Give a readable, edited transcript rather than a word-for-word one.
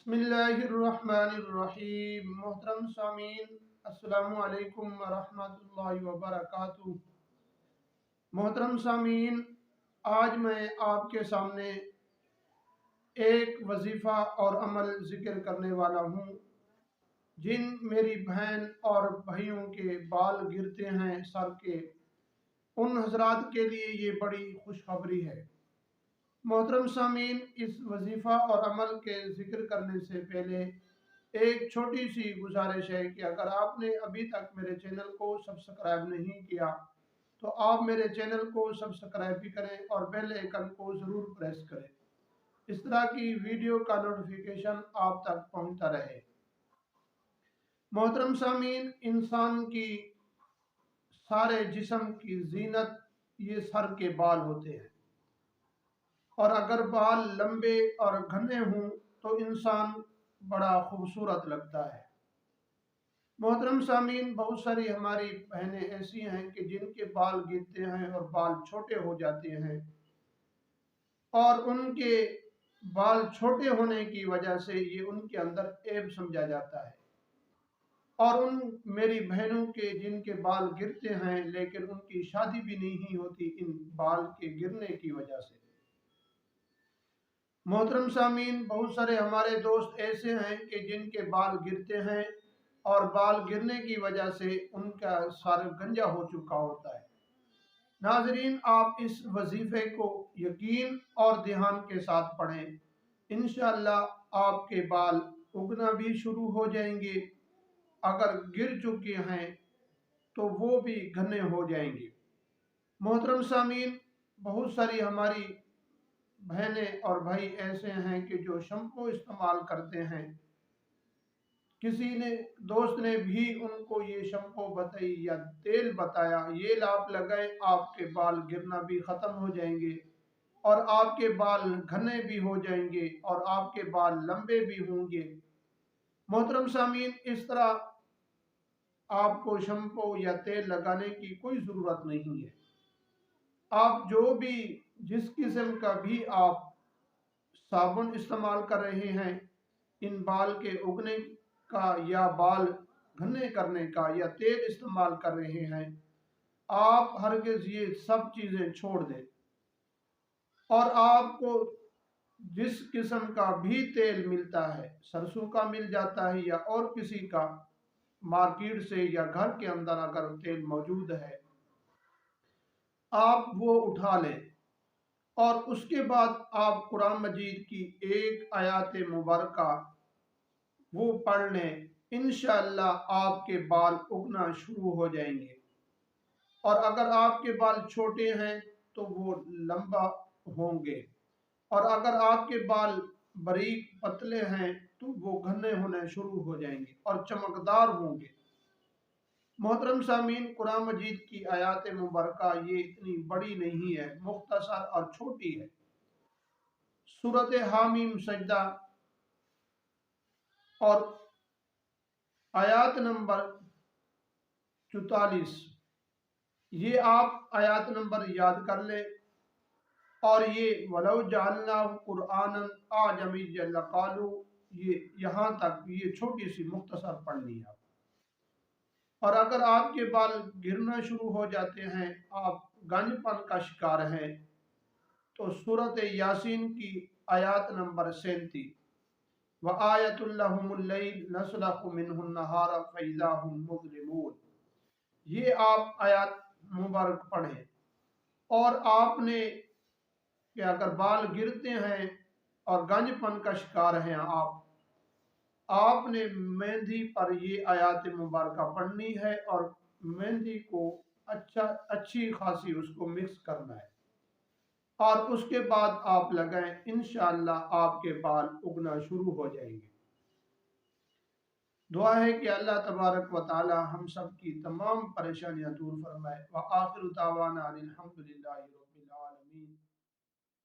बिस्मिल्लाहिर्रहमानिर्रहीम। मोहतरम सामीन, अस्सलामु अलैकुम वरहमतुल्लाहि वबरकातुहू। मोहतरम सामीन, आज मैं आपके सामने एक वजीफ़ा और अमल ज़िक्र करने वाला हूँ जिन मेरी बहन और भाइयों के बाल गिरते हैं सर के, उन हजरात के लिए ये बड़ी खुशखबरी है। मोहतरम सामीन, इस वजीफ़ा और अमल के ज़िक्र करने से पहले एक छोटी सी गुजारिश है कि अगर आपने अभी तक मेरे चैनल को सब्सक्राइब नहीं किया तो आप मेरे चैनल को सब्सक्राइब भी करें और बेल आइकन को ज़रूर प्रेस करें। इस तरह की वीडियो का नोटिफिकेशन आप तक पहुंचता रहे। मोहतरम सामीन, इंसान की सारे जिस्म की जीनत ये सर के बाल होते हैं, और अगर बाल लंबे और घने हों तो इंसान बड़ा खूबसूरत लगता है। मोहतरम सामीन, बहुत सारी हमारी बहनें ऐसी हैं कि जिनके बाल गिरते हैं और बाल छोटे हो जाते हैं, और उनके बाल छोटे होने की वजह से ये उनके अंदर ऐब समझा जाता है। और उन मेरी बहनों के जिनके बाल गिरते हैं लेकिन उनकी शादी भी नहीं होती इन बाल के गिरने की वजह से। मोहतरम सामीन, बहुत सारे हमारे दोस्त ऐसे हैं कि जिनके बाल गिरते हैं और बाल गिरने की वजह से उनका सर गंजा हो चुका होता है। नाजरीन, आप इस वजीफे को यकीन और ध्यान के साथ पढ़ें। इंशाअल्लाह आपके बाल उगना भी शुरू हो जाएंगे, अगर गिर चुके हैं तो वो भी घने हो जाएंगे। मोहतरम सामीन, बहुत सारी हमारी बहनें और भाई ऐसे हैं कि जो शैम्पू इस्तेमाल करते हैं। किसी ने दोस्त ने भी उनको ये शैम्पू बताई या तेल बताया, ये आप लगाएं, आपके बाल गिरना भी ख़त्म हो जाएंगे और आपके बाल घने भी हो जाएंगे और आपके बाल लंबे भी होंगे। मोहतरम सामीन, इस तरह आपको शैम्पू या तेल लगाने की कोई ज़रूरत नहीं है। आप जो भी जिस किस्म का भी आप साबुन इस्तेमाल कर रहे हैं इन बाल के उगने का या बाल घने करने का, या तेल इस्तेमाल कर रहे हैं, आप हरगिज़ ये सब चीज़ें छोड़ दें। और आपको जिस किस्म का भी तेल मिलता है, सरसों का मिल जाता है या और किसी का मार्केट से, या घर के अंदर अगर तेल मौजूद है, आप वो उठा लें और उसके बाद आप कुरान मजीद की एक आयत मुबारका वो पढ़ लें। इंशाअल्लाह आपके बाल उगना शुरू हो जाएंगे, और अगर आपके बाल छोटे हैं तो वो लंबा होंगे, और अगर आपके बाल बारीक पतले हैं तो वो घने होने शुरू हो जाएंगे और चमकदार होंगे। मोहतरम सामीन, कुरान मजीद की आयत मुबारका ये इतनी बड़ी नहीं है, मुख्तसर और छोटी है। सूरत हामीम सजदा और आयत नंबर 44, ये आप आयत नंबर याद कर ले। और ये वलौ जअलनाहु कुरआनन आजमिय्यन लक़ालू, ये यहाँ तक ये छोटी सी मुख्तसर पढ़नी है। और अगर आपके बाल गिरना शुरू हो जाते हैं, आप गंजपन का शिकार हैं, तो सूरत यासीन की आयत नंबर 37, व आयतुल लहुमुल लैल नस्लखु मिन्हुन नहारा फइज़ा हुम मुज़लिमून, ये आप आयत मुबारक पढ़ें। और आपने कि अगर बाल गिरते हैं और गंजपन का शिकार हैं आपने मेहंदी पर ये आयत मुबारका पढ़नी है और मेहंदी को अच्छी खासी उसको मिक्स करना है, और उसके बाद आप लगाएं। इंशाअल्लाह आपके बाल उगना शुरू हो जाएंगे। दुआ है कि अल्लाह तबारक व तआला हम सब की तमाम परेशानियां दूर फरमाए। व आखिरु दावाना अनिल हम्दुलिल्लाहि रब्बिल आलमीन।